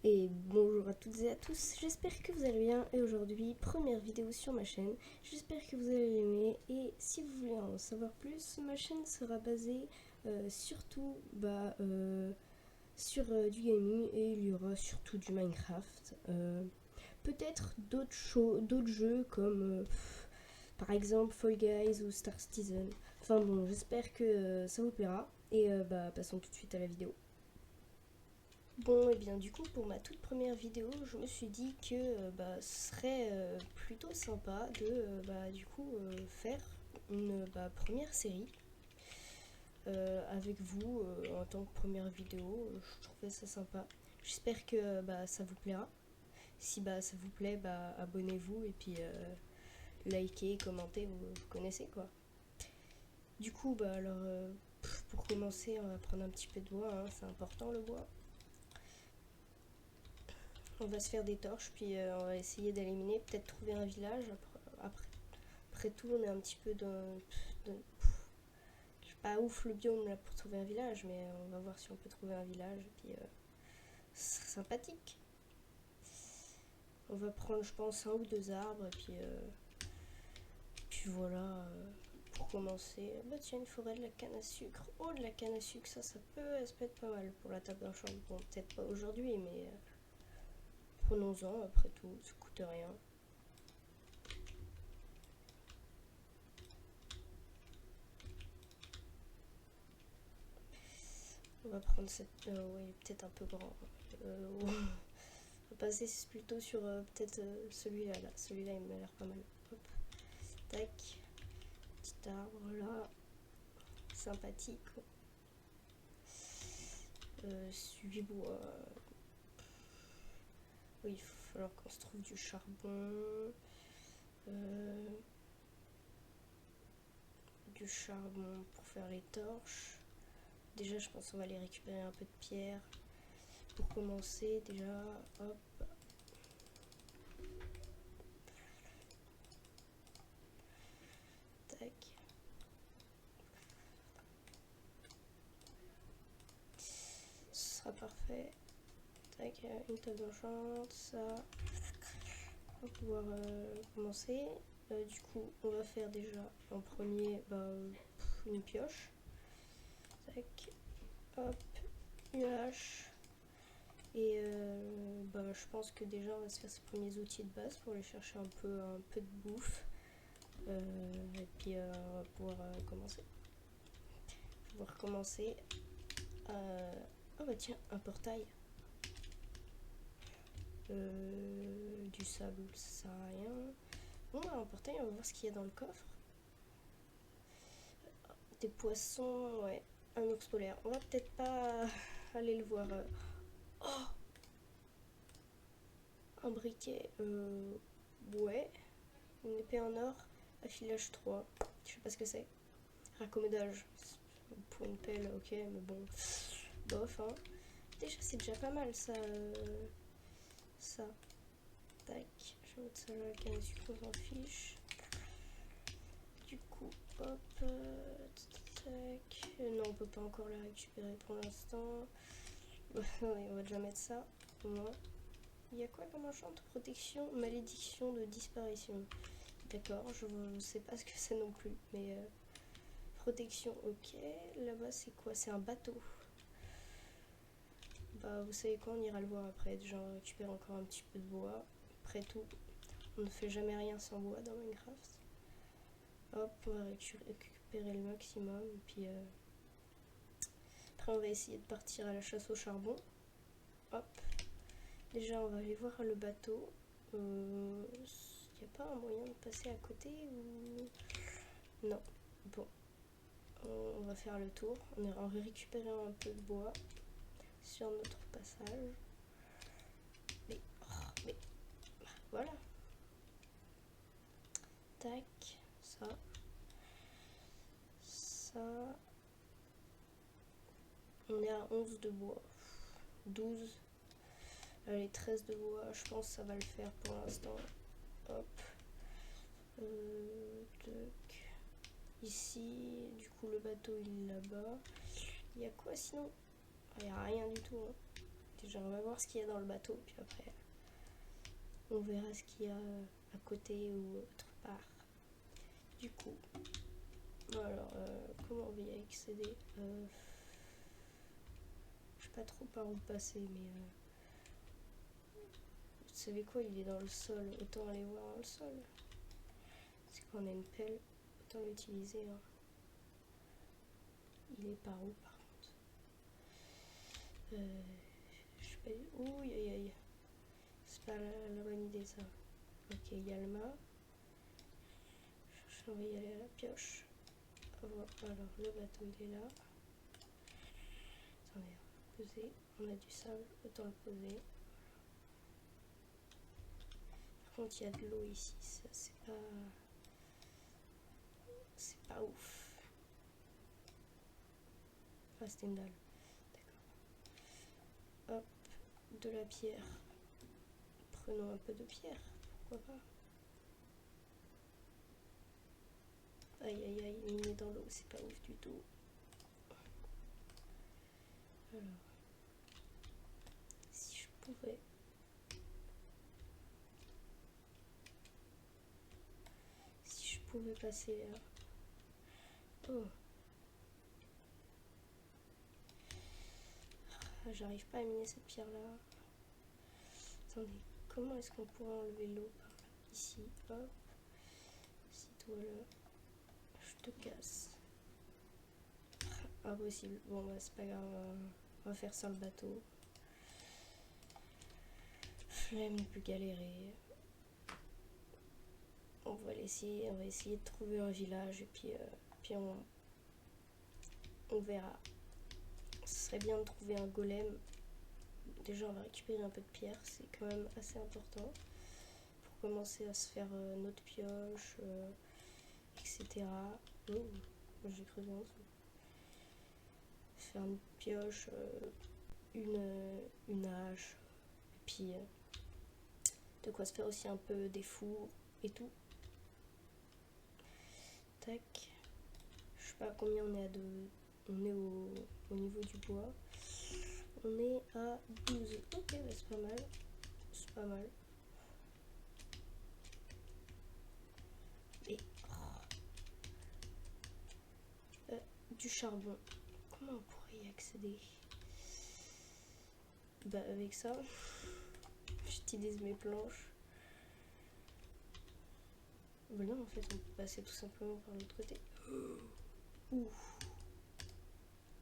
Et bonjour à toutes et à tous, j'espère que vous allez bien et aujourd'hui, première vidéo sur ma chaîne, j'espère que vous allez l'aimer et si vous voulez en savoir plus, ma chaîne sera basée surtout sur du gaming et il y aura surtout du Minecraft, peut-être d'autres jeux comme par exemple Fall Guys ou Star Citizen, enfin bon j'espère que ça vous plaira et passons tout de suite à la vidéo. Bon, et bien du coup, pour ma toute première vidéo, je me suis dit que ce serait plutôt sympa de faire une première série avec vous en tant que première vidéo. Je trouvais ça sympa. J'espère que ça vous plaira. Si ça vous plaît, abonnez-vous et puis likez, commentez, vous connaissez quoi. Du coup, pour commencer, on va prendre un petit peu de bois, hein, c'est important le bois. On va se faire des torches, puis on va essayer d'éliminer, peut-être trouver un village. Après tout, on est un petit peu c'est pas ouf le biome là pour trouver un village, mais on va voir si on peut trouver un village, et puis ce serait sympathique. On va prendre, je pense, un ou deux arbres, et puis voilà, pour commencer. Bah tiens, une forêt de la canne à sucre. Oh, de la canne à sucre, ça peut être pas mal pour la table d'un champ. Bon, peut-être pas aujourd'hui, mais prenons-en, après tout, ça coûte rien. On va prendre cette... oui, peut-être un peu grand. On va passer plutôt sur peut-être celui-là. Celui-là, il m'a l'air pas mal. Hop, tac. Petit arbre là. Sympathique. 8 bois. Oui, il va falloir qu'on se trouve du charbon. Du charbon pour faire les torches. Déjà, je pense qu'on va aller récupérer un peu de pierre. Pour commencer, déjà, hop. Tac. Ce sera parfait. Tac, une table d'enchant, ça. On va pouvoir commencer. Du coup, on va faire déjà en premier une pioche. Tac, hop, une hache. Et je pense que déjà on va se faire ces premiers outils de base pour aller chercher un peu de bouffe. Et puis on va pouvoir commencer. Oh bah tiens, un portail. Du sable, ça sert à rien. Bon, un portail, on va voir ce qu'il y a dans le coffre. Des poissons, ouais. Un ours polaire. On va peut-être pas aller le voir. Oh, un briquet. Ouais. Une épée en or. Affilage 3. Je sais pas ce que c'est. Raccommodage. Pour une pelle, ok, mais bon. Bof, hein. Déjà, c'est déjà pas mal, ça. Ça. Tac. Je vais mettre ça là, la canne à sucre, on s'en fiche. Du coup, hop. Tac. Non, on peut pas encore la récupérer pour l'instant. On va déjà mettre ça, au moins. Il y a quoi comme enchant? Protection, malédiction de disparition. D'accord, je sais pas ce que c'est non plus, mais protection, ok. Là-bas, c'est quoi? C'est un bateau. Vous savez quoi, on ira le voir après. Déjà, on récupère encore un petit peu de bois. Après tout, on ne fait jamais rien sans bois dans Minecraft. Hop, on va récupérer le maximum. Et puis après, on va essayer de partir à la chasse au charbon. Hop. Déjà, on va aller voir le bateau. Il n'y a pas un moyen de passer à côté ou... Non. Bon. On va faire le tour. On va récupérer un peu de bois sur notre passage. Mais voilà. Tac. Ça. On est à 11 de bois. 12. Allez, 13 de bois. Je pense que ça va le faire pour l'instant. Hop. Ici, du coup, le bateau il est là-bas. Il y a quoi sinon? Il n'y a rien du tout. Hein. Déjà, on va voir ce qu'il y a dans le bateau, puis après, on verra ce qu'il y a à côté ou autre part. Du coup, alors, comment on va y accéder? Je sais pas trop par où passer, mais vous savez quoi, il est dans le sol, autant aller voir dans le sol. C'est qu'on a une pelle, autant l'utiliser. Hein. Il est par où par contre? Je sais pas. Ouh, aïe aïe. C'est pas la bonne idée ça. Ok, il y a le mât. On va y aller à la pioche. Alors, le bateau il est là. Attendez, poser. On a du sable, autant le poser. Par contre, il y a de l'eau ici. Ça, c'est pas. C'est pas ouf. Ah, c'était une dalle. D'accord. Hop, de la pierre. Prenons un peu de pierre. Pourquoi pas? Aïe aïe aïe, miner dans l'eau, c'est pas ouf du tout. Alors, si je pouvais. Si je pouvais passer là. Oh. Ah, j'arrive pas à miner cette pierre là. Attendez, comment est-ce qu'on pourrait enlever l'eau par là? Ici, hop. Si toi là, je te casse. Impossible. Bon bah c'est pas grave, on va faire sans le bateau. Flemme de plus galérer. On va essayer de trouver un village et puis on verra. Ce serait bien de trouver un golem. Déjà on va récupérer un peu de pierre, c'est quand même assez important pour commencer à se faire notre pioche, etc. Oh, j'ai creusé en dessous. Faire une pioche, une hache, et puis de quoi se faire aussi un peu des fours et tout. Tac. Je sais pas combien on est on est au niveau du bois. On est à 12. Ok, bah c'est pas mal. C'est pas mal. Et du charbon. Comment on pourrait y accéder? Bah avec ça, j'utilise mes planches. Bah non, en fait, on peut passer tout simplement par l'autre côté. Ouh.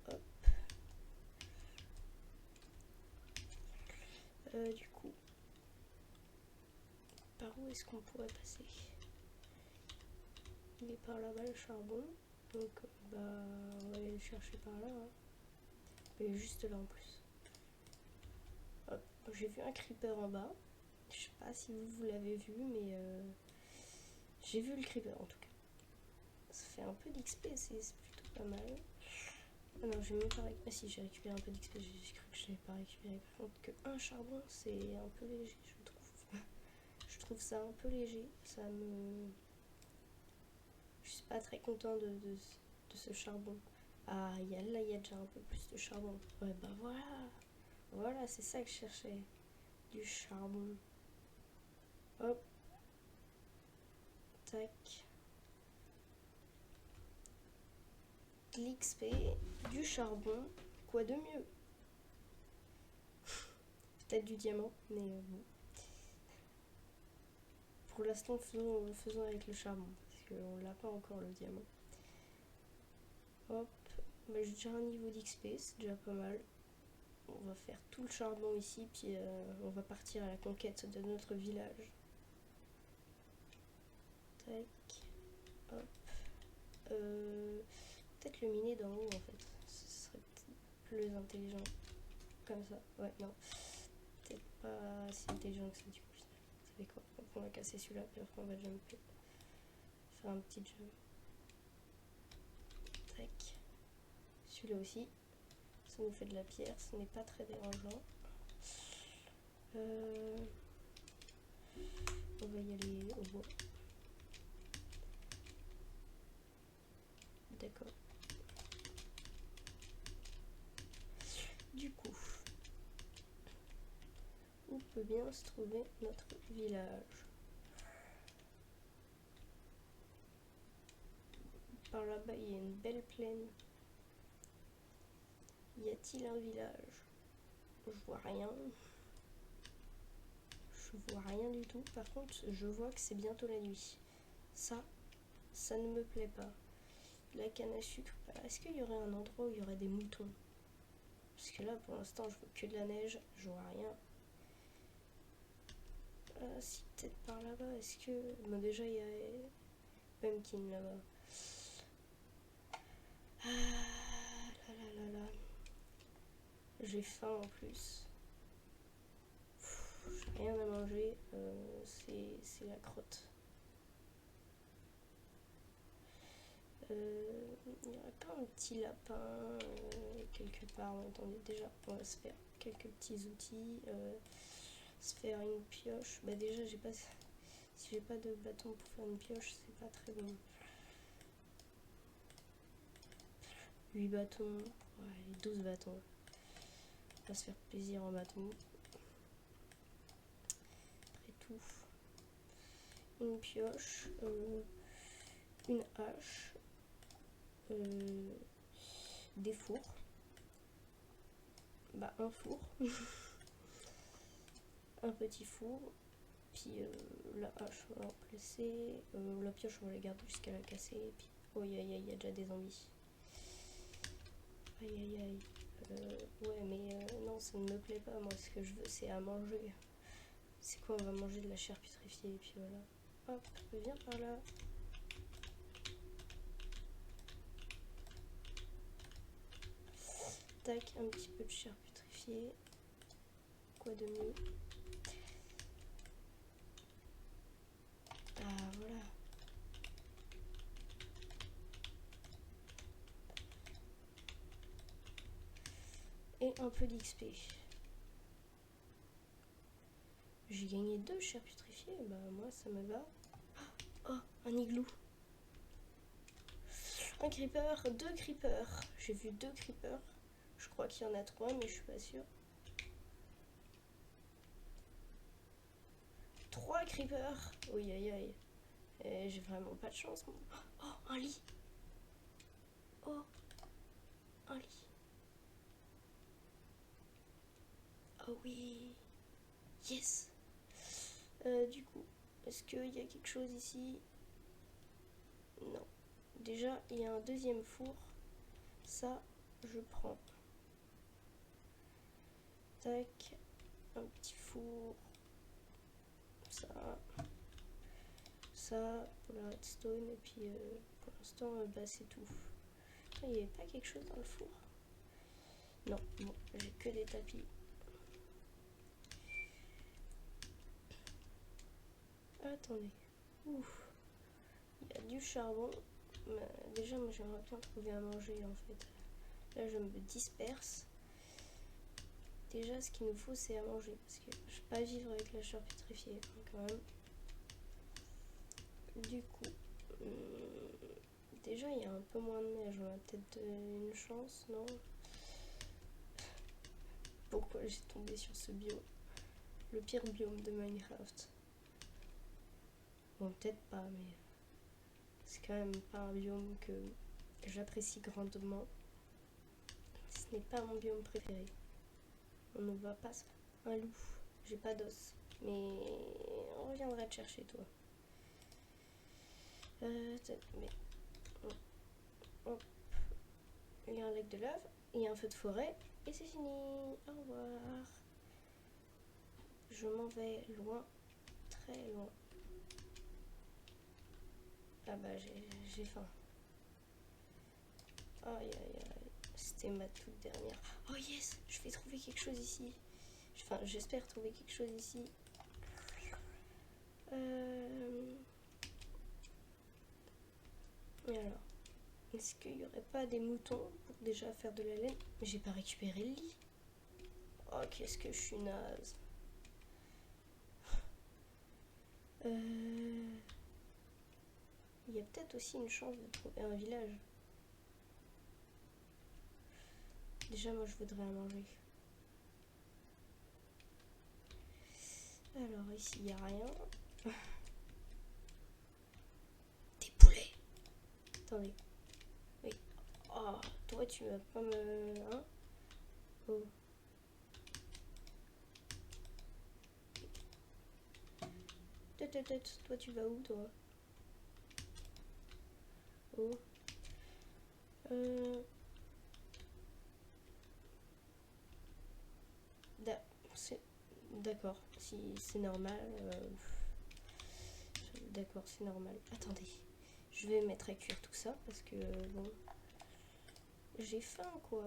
Hop. Du coup, par où est-ce qu'on pourrait passer? Il est par là-bas le charbon. Donc, bah, on va aller le chercher par là. Hein. Il est juste là en plus. Hop. J'ai vu un creeper en bas. Je sais pas si vous l'avez vu, mais j'ai vu le creeper en tout cas. Ça fait un peu d'XP, c'est plutôt pas mal. Ah non, j'ai même pas récupéré. Ah si, j'ai récupéré un peu d'XP, j'ai cru que je l'avais pas récupéré. Par contre, qu'un charbon, c'est un peu léger, je trouve. Je trouve ça un peu léger. Ça me. Je suis pas très content de ce charbon. Ah, là, il y a déjà un peu plus de charbon. Ouais, bah voilà. Voilà, c'est ça que je cherchais. Du charbon. Hop. Tac. De l'XP, du charbon. Quoi de mieux? Peut-être du diamant, mais bon. Pour l'instant, faisons avec le charbon, parce qu'on l'a pas encore le diamant. Hop, bah, j'ai déjà un niveau d'XP, c'est déjà pas mal. On va faire tout le charbon ici, puis on va partir à la conquête de notre village. Tac, hop. Peut-être le miner d'en haut en fait, ce serait plus intelligent. Comme ça, ouais, non. Peut-être pas si intelligent que ça du coup. Vous savez quoi? On va casser celui-là, puis après on va jumper. Faire un petit jump. Tac. Celui-là aussi. Ça nous fait de la pierre, ce n'est pas très dérangeant. On va y aller au bois. D'accord. Du coup, peut bien se trouver notre village? Par là-bas, il y a une belle plaine. Y a-t-il un village? Je vois rien. Je vois rien du tout. Par contre, je vois que c'est bientôt la nuit. Ça ne me plaît pas. La canne à sucre. Est-ce qu'il y aurait un endroit où il y aurait des moutons? Parce que là, pour l'instant, je vois que de la neige. Je vois rien. Si, peut-être par là-bas. Est-ce que... Bon, déjà, il y a Pumpkin là-bas. Ah là là là là. J'ai faim en plus. J'ai rien à manger. C'est la crotte. Il n'y aurait pas un petit lapin quelque part? Attendez, déjà, on va se faire quelques petits outils. Se faire une pioche. Bah déjà, j'ai pas... Si j'ai pas de bâton pour faire une pioche, c'est pas très bon. 8 bâtons. Ouais, 12 bâtons. On va se faire plaisir en bâton. Après tout. Une pioche. Une hache. Des fours. Bah un four. Un petit four. Puis la hache on va la placer. La pioche on va la garder jusqu'à la casser. Et puis oh aïe aïe aïe, il y a déjà des zombies. Aïe aïe aïe. Ouais mais non, ça ne me plaît pas. Moi ce que je veux c'est à manger. C'est quoi? On va manger de la chair putréfiée et puis voilà. Hop, viens par là. Tac, un petit peu de chair putréfiée. Quoi de mieux? Ah voilà. Et un peu d'XP. J'ai gagné 2 chair putréfiée, bah moi ça me va. Oh, un igloo. Un creeper, 2 creepers. J'ai vu 2 creepers. Je crois qu'il y en a 3, mais je suis pas sûre. 3 creepers. Oui, aïe aïe. J'ai vraiment pas de chance. Oh, un lit. Oh, un lit. Oh oui. Yes. Du coup, est-ce qu'il y a quelque chose ici? Non. Déjà, il y a un deuxième four. Ça, je prends. Tac. Un petit four. Ça. Ça pour la redstone. Et puis, pour l'instant, bah, c'est tout. Il n'y avait pas quelque chose dans le four? Non, bon, j'ai que des tapis. Attendez. Ouf. Il y a du charbon. Déjà, moi, j'aimerais bien trouver à manger, en fait. Là, je me disperse. Déjà, ce qu'il nous faut, c'est à manger. Parce que je peux pas vivre avec la chair pétrifiée, hein, quand même. Du coup, déjà, il y a un peu moins de neige. On a peut-être une chance, non? Pourquoi j'ai tombé sur ce biome? Le pire biome de Minecraft. Bon, peut-être pas, mais c'est quand même pas un biome que j'apprécie grandement. Ce n'est pas mon biome préféré. On ne va pas... Un loup. J'ai pas d'os. Mais on reviendra te chercher, toi. Mais... Hop. Il y a un lac de lave. Il y a un feu de forêt. Et c'est fini. Au revoir. Je m'en vais loin. Très loin. Ah bah j'ai faim. Aïe aïe aïe. C'était ma toute dernière. Oh yes, je vais trouver quelque chose ici. Enfin, j'espère trouver quelque chose ici. Et alors, est-ce qu'il n'y aurait pas des moutons pour déjà faire de la laine? Mais j'ai pas récupéré le lit. Oh, qu'est-ce que je suis naze. Il y a peut-être aussi une chance de trouver un village. Déjà, moi, je voudrais à manger. Alors ici il n'y a rien. Des poulets. Attendez. Oui. Oh, toi tu vas pas me... Hein? Oh. Toi tu vas où toi? Oh. D'accord, si c'est normal. D'accord, c'est normal. Attendez, je vais mettre à cuire tout ça parce que bon, j'ai faim quoi.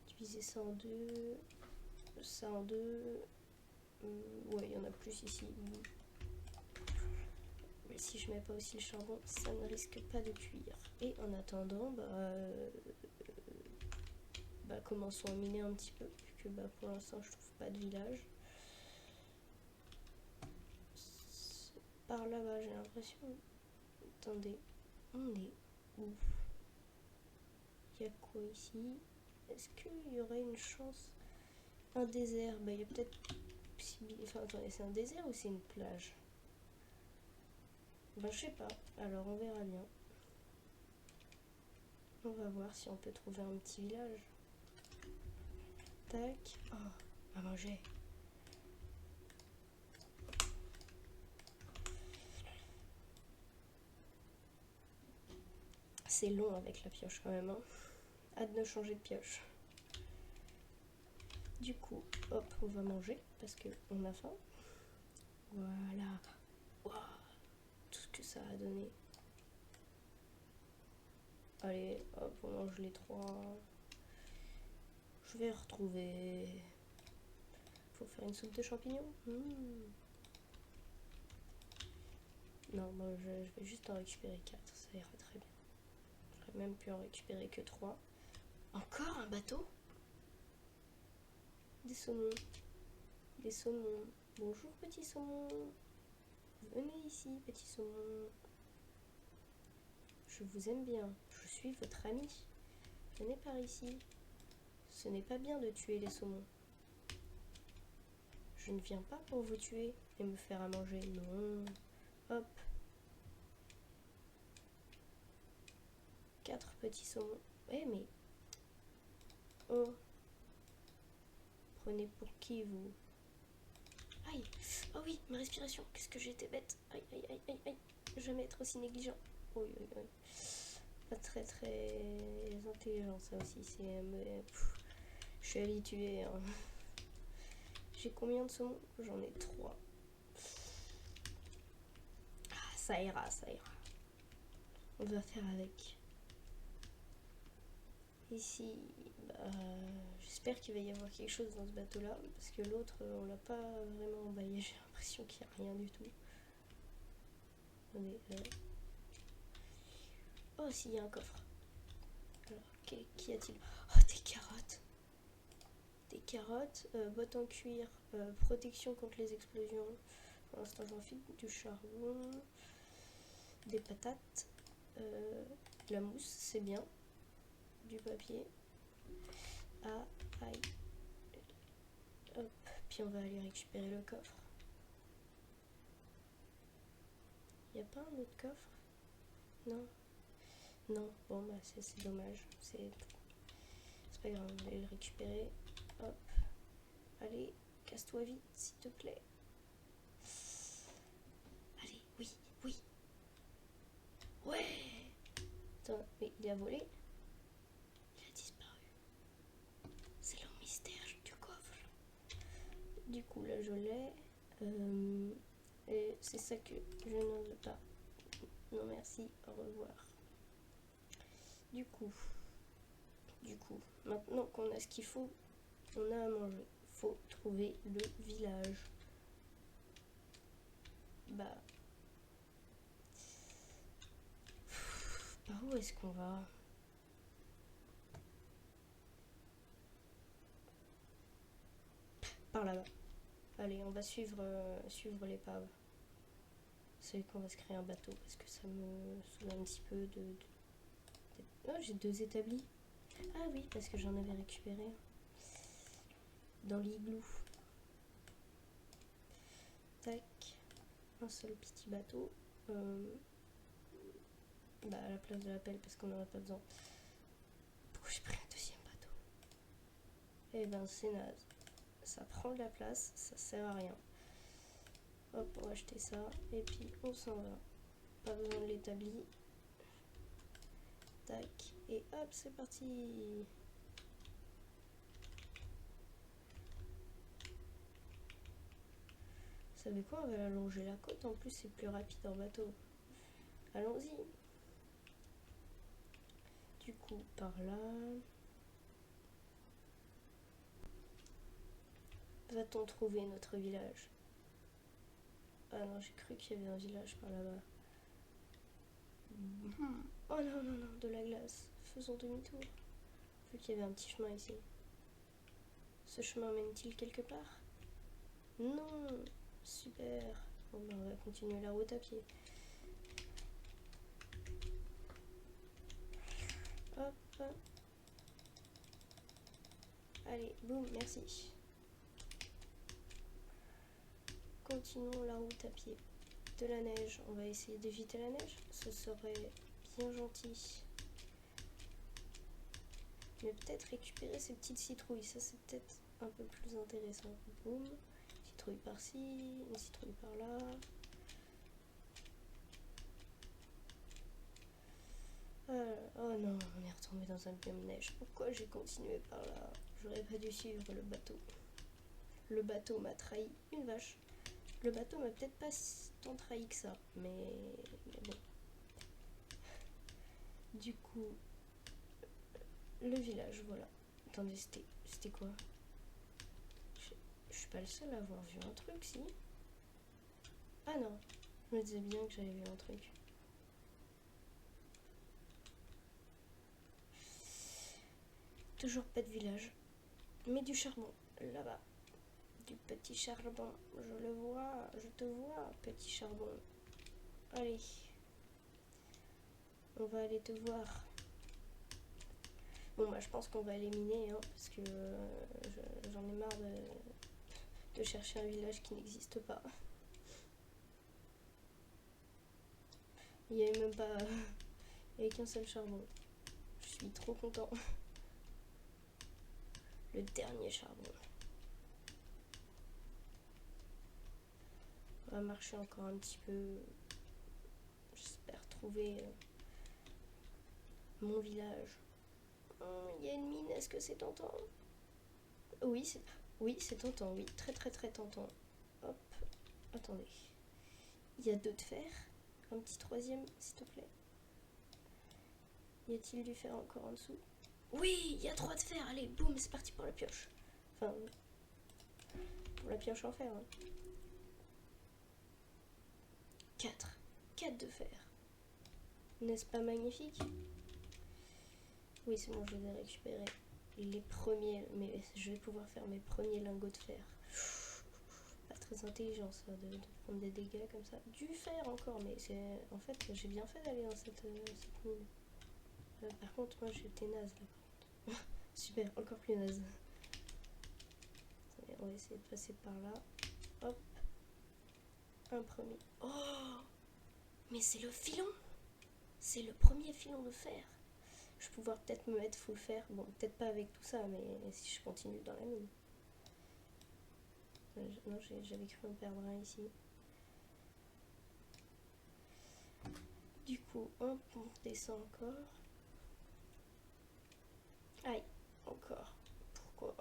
Diviser ça en deux, ça en deux. Ouais, il y en a plus ici. Mais si je mets pas aussi le charbon, ça ne risque pas de cuire. Et en attendant, commençons à miner un petit peu, vu que pour l'instant je trouve pas de village. Par là-bas, j'ai l'impression. Attendez, on est où? Il y a quoi ici? Est-ce qu'il y aurait une chance? Un désert, il y a peut-être... Enfin, attendez, c'est un désert ou c'est une plage? Je sais pas. Alors, on verra bien. On va voir si on peut trouver un petit village. Tac. Oh, à manger. C'est long avec la pioche quand même. Hein. Hâte de changer de pioche. Du coup, hop, on va manger parce qu'on a faim. Voilà. Wow. Tout ce que ça a donné. Allez, hop, on mange les trois. Je vais retrouver... Faut faire une soupe de champignons. Non, bon, je vais juste en récupérer 4, ça ira très bien. J'aurais même pu en récupérer que 3. Encore un bateau? Des saumons. Des saumons. Bonjour petit saumon. Venez ici petit saumon. Je vous aime bien. Je suis votre ami. Venez par ici. Ce n'est pas bien de tuer les saumons. Je ne viens pas pour vous tuer et me faire à manger. Non. Hop. 4 petits saumons. Eh mais... Oh. Prenez pour qui vous? Aïe. Oh oui, ma respiration. Qu'est-ce que j'étais bête. Aïe, aïe, aïe, aïe, aïe. Jamais être aussi négligent. Oui, oui, oui. Pas très très intelligent ça aussi. C'est... je suis habituée. Hein. J'ai combien de saumons? J'en ai 3. Ah, ça ira, ça ira. On va faire avec. Ici, j'espère qu'il va y avoir quelque chose dans ce bateau-là, parce que l'autre, on l'a pas vraiment emballé. J'ai l'impression qu'il n'y a rien du tout. Attendez, oh, si, il y a un coffre. Alors, qu'y a-t-il? Oh, des carottes. Des carottes, bottes en cuir, protection contre les explosions. Pour l'instant, j'en file du charbon, des patates, de la mousse, c'est bien, du papier. Ah, aïe. Hop, puis on va aller récupérer le coffre. Y a pas un autre coffre? Non. Non, bon bah c'est dommage. C'est pas grave, on va aller le récupérer. Hop. Allez, casse-toi vite, s'il te plaît. Allez, oui, oui. Ouais. Attends, mais il a volé? Il a disparu. C'est le mystère du coffre. Du coup, là, je l'ai. Et c'est ça que je n'ose pas. Non, merci, au revoir. Du coup, maintenant qu'on a ce qu'il faut, on a à manger. Faut trouver le village. Bah, par où est-ce qu'on va? Par là-bas. Allez, on va suivre l'épave. C'est qu'on va se créer un bateau parce que ça me saoule un petit peu de... Oh, j'ai 2 établis. Ah oui, parce que j'en avais récupéré dans l'igloo. Tac. Un seul petit bateau. Bah à la place de la pelle parce qu'on n'en a pas besoin. Pourquoi j'ai pris un deuxième bateau? Eh ben c'est naze. Ça prend de la place, ça sert à rien. Hop, on va acheter ça. Et puis on s'en va. Pas besoin de l'établi. Tac. Et hop, c'est parti. Vous savez quoi? On va allonger la côte. En plus, c'est plus rapide en bateau. Allons-y. Du coup, par là. Va-t-on trouver notre village? Ah non, j'ai cru qu'il y avait un village par là-bas. Oh non, non, non, de la glace. Faisons demi-tour. Vu qu'il y avait un petit chemin ici. Ce chemin mène-t-il quelque part? Non. Super. Bon, ben, on va continuer la route à pied. Hop. Allez, boum, merci. Continuons la route à pied. De la neige, on va essayer d'éviter la neige. Ce serait bien gentil. Mais peut-être récupérer ces petites citrouilles, ça c'est peut-être un peu plus intéressant. Boum, citrouille par-ci, une citrouille par-là. Oh non, on est retombé dans un biome neige. Pourquoi j'ai continué par là? J'aurais pas dû suivre le bateau. Le bateau m'a trahi. Une vache. Le bateau m'a peut-être pas tant trahi que ça, mais bon. Du coup, le village, voilà. Attendez, c'était quoi? Je suis pas le seul à avoir vu un truc, si? Ah non, je me disais bien que j'avais vu un truc. Toujours pas de village, mais du charbon, là-bas. Du petit charbon, je le vois, je te vois, petit charbon. Allez, on va aller te voir. Bon bah je pense qu'on va éliminer, hein, parce que j'en ai marre de chercher un village qui n'existe pas. Il n'y avait même pas... Il n'y avait qu'un seul charbon. Je suis trop content. Le dernier charbon. On va marcher encore un petit peu. J'espère trouver mon village. Il y a une mine, est-ce que c'est tentant? Oui, c'est tentant, oui. Très très très tentant. Hop, attendez. Il y a 2 de fer. Un petit troisième, s'il te plaît. Y a-t-il du fer encore en dessous? Oui, il y a 3 de fer. Allez, boum, c'est parti pour la pioche. Enfin, pour la pioche en fer. Hein. 4. 4 de fer. N'est-ce pas magnifique? Oui, c'est bon, je les ai récupérés. Les premiers, mais je vais pouvoir faire mes premiers lingots de fer. Pas très intelligent ça, de prendre des dégâts comme ça. Du fer encore, mais c'est en fait, j'ai bien fait d'aller dans cette mine. Par contre, moi j'étais naze là. Super, encore plus naze. Attendez, on va essayer de passer par là. Hop. Un premier. Oh! Mais c'est le filon! C'est le premier filon de fer. Je vais pouvoir peut-être me mettre full fer. Bon, peut-être pas avec tout ça, mais si je continue dans la mine. Non, j'avais cru en perdre un ici. Du coup, hop, on descend encore. Aïe, encore. Pourquoi?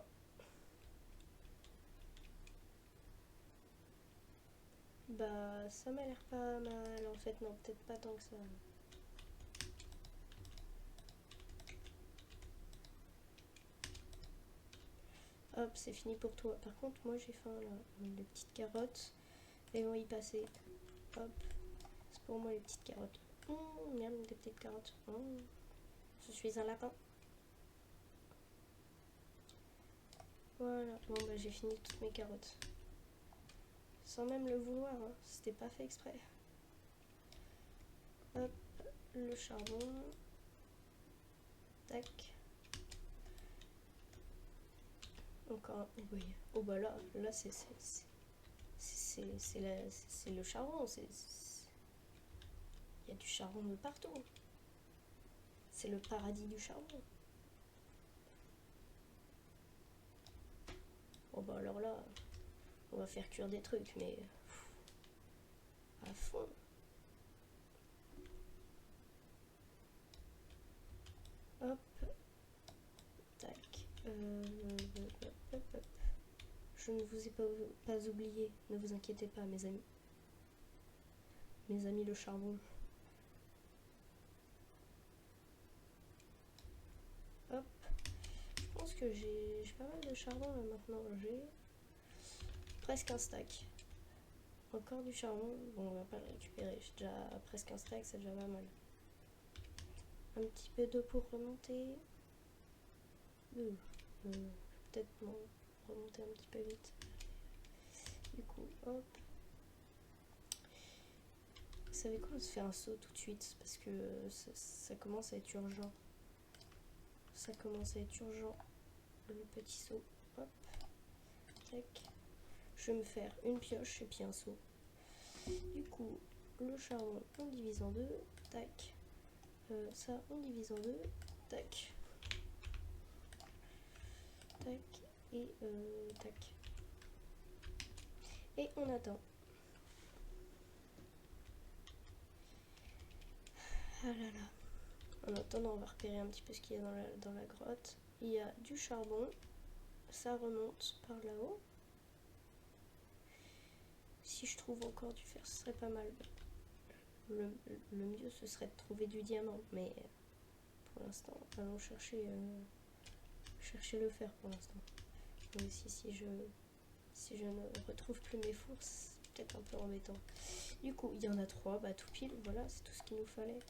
Bah, ça m'a l'air pas mal. En fait, non, peut-être pas tant que ça. Hop, c'est fini pour toi. Par contre, moi j'ai faim là. Les petites carottes, elles vont y passer. Hop, c'est pour moi les petites carottes. Miam, des petites carottes. Je suis un lapin. Voilà, bon bah j'ai fini toutes mes carottes. Sans même le vouloir, hein. C'était pas fait exprès. Hop, le charbon. Tac. Encore un. Oui. Oh bah là c'est c'est le charbon. Il y a du charbon de partout. C'est le paradis du charbon. Bon bah alors là, on va faire cuire des trucs, mais à fond. Hop. Tac. Je ne vous ai pas oublié, ne vous inquiétez pas mes amis. Mes amis le charbon. Hop. Je pense que j'ai pas mal de charbon là maintenant. J'ai presque un stack. Encore du charbon. Bon, on va pas le récupérer. J'ai déjà presque un stack, c'est déjà pas mal. Un petit peu d'eau pour remonter. Peut-être remonter un petit peu vite. Du coup, hop. Vous savez quoi, on se fait un saut tout de suite parce que ça commence à être urgent. Ça commence à être urgent. Le petit saut. Hop. Tac. Je vais me faire une pioche et puis un saut. Du coup, le charbon, on divise en deux. Tac. Ça, on divise en deux. Tac. Tac. Et tac. Et on attend. Ah là là. En attendant, on va repérer un petit peu ce qu'il y a dans la grotte. Il y a du charbon. Ça remonte par là-haut. Si je trouve encore du fer, ce serait pas mal. Le mieux, ce serait de trouver du diamant. Mais pour l'instant, allons chercher le fer pour l'instant. Mais si je ne retrouve plus mes fours, c'est peut-être un peu embêtant. Du coup, il y en a 3, bah tout pile, voilà, c'est tout ce qu'il nous fallait.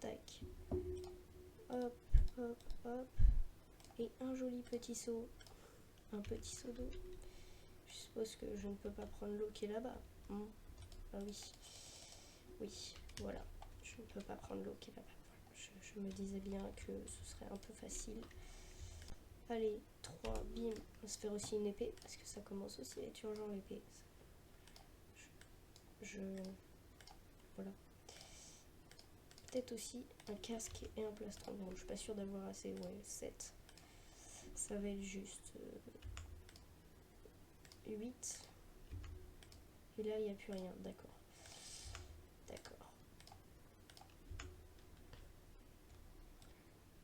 Tac. Hop, hop, hop. Et un joli petit seau. Un petit seau d'eau. Je suppose que je ne peux pas prendre l'eau qui est là-bas. Ah oui. Oui, voilà. Je ne peux pas prendre l'eau qui est là-bas. Je me disais bien que ce serait un peu facile. Allez, 3, bim. On va se faire aussi une épée, parce que ça commence aussi à être urgent l'épée. Voilà. Peut-être aussi un casque et un plastron. Bon, je suis pas sûre d'avoir assez. Ouais, 7. Ça va être juste 8. Et là, il n'y a plus rien. D'accord. D'accord.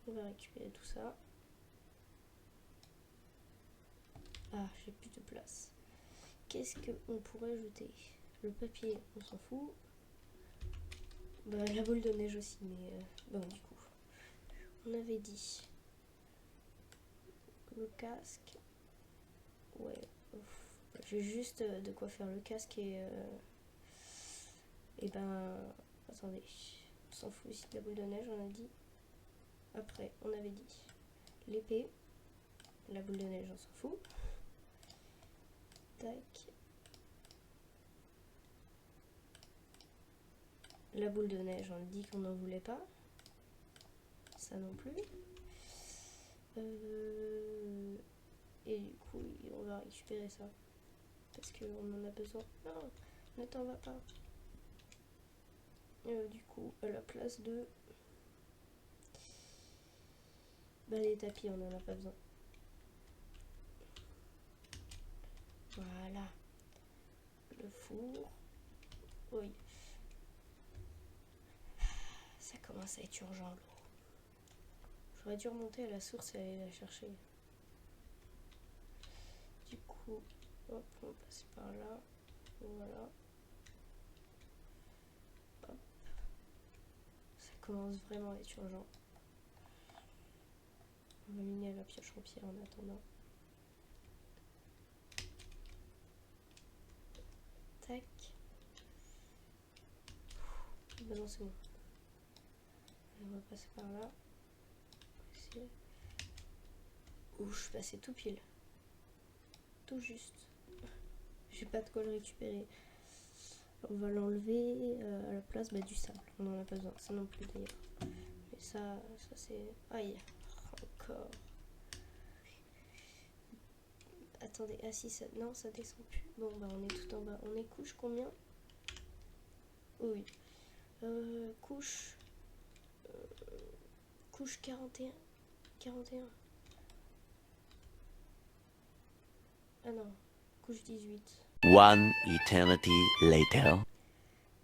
On va récupérer tout ça. Ah, j'ai plus de place. Qu'est-ce qu'on pourrait jeter? Le papier, on s'en fout. Bah, la boule de neige aussi, mais bon, du coup, on avait dit le casque. Ouais, j'ai juste de quoi faire le casque et ben, attendez, on s'en fout aussi de la boule de neige, on a dit. Après, on avait dit l'épée, la boule de neige, on s'en fout. Tac. La boule de neige, on dit qu'on n'en voulait pas. Ça non plus. Et du coup, on va récupérer ça. Parce qu'on en a besoin. Non, ne t'en va pas. Du coup, à la place de... Bah, les tapis, on n'en a pas besoin. Voilà. Le four. Oui. Ça commence à être urgent, l'eau. J'aurais dû remonter à la source et aller la chercher. Du coup, hop, on passe par là. Voilà. Hop. Ça commence vraiment à être urgent. On va miner à la pioche en pierre en attendant. Tac. Bah non, c'est bon. On va passer par là. Ici. Ouh, je suis passée tout pile. Tout juste. J'ai pas de quoi le récupérer. On va l'enlever à la place du sable. On n'en a pas besoin. Ça non plus d'ailleurs. Mais ça c'est... Aïe. Encore. Attendez, ah si, ça, non, ça descend plus. Bon, bah on est tout en bas. On est couche combien? Oui. Couche... couche 41. 41. Ah non, couche 18. One eternity later.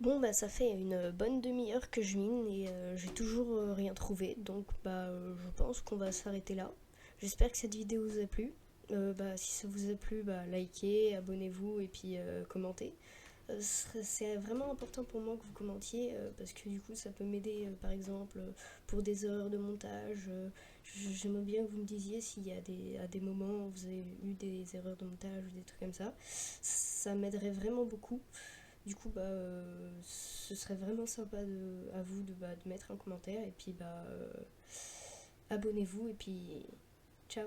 Bon bah ça fait une bonne demi-heure que je mine et j'ai toujours rien trouvé, donc bah je pense qu'on va s'arrêter là. J'espère que cette vidéo vous a plu. Bah, si ça vous a plu, bah, likez, abonnez-vous et puis commentez. C'est vraiment important pour moi que vous commentiez parce que du coup ça peut m'aider par exemple pour des erreurs de montage. J'aimerais bien que vous me disiez s'il y a à des moments où vous avez eu des erreurs de montage ou des trucs comme ça. Ça m'aiderait vraiment beaucoup. Du coup, bah, ce serait vraiment sympa à vous de mettre un commentaire et puis bah, abonnez-vous et puis ciao.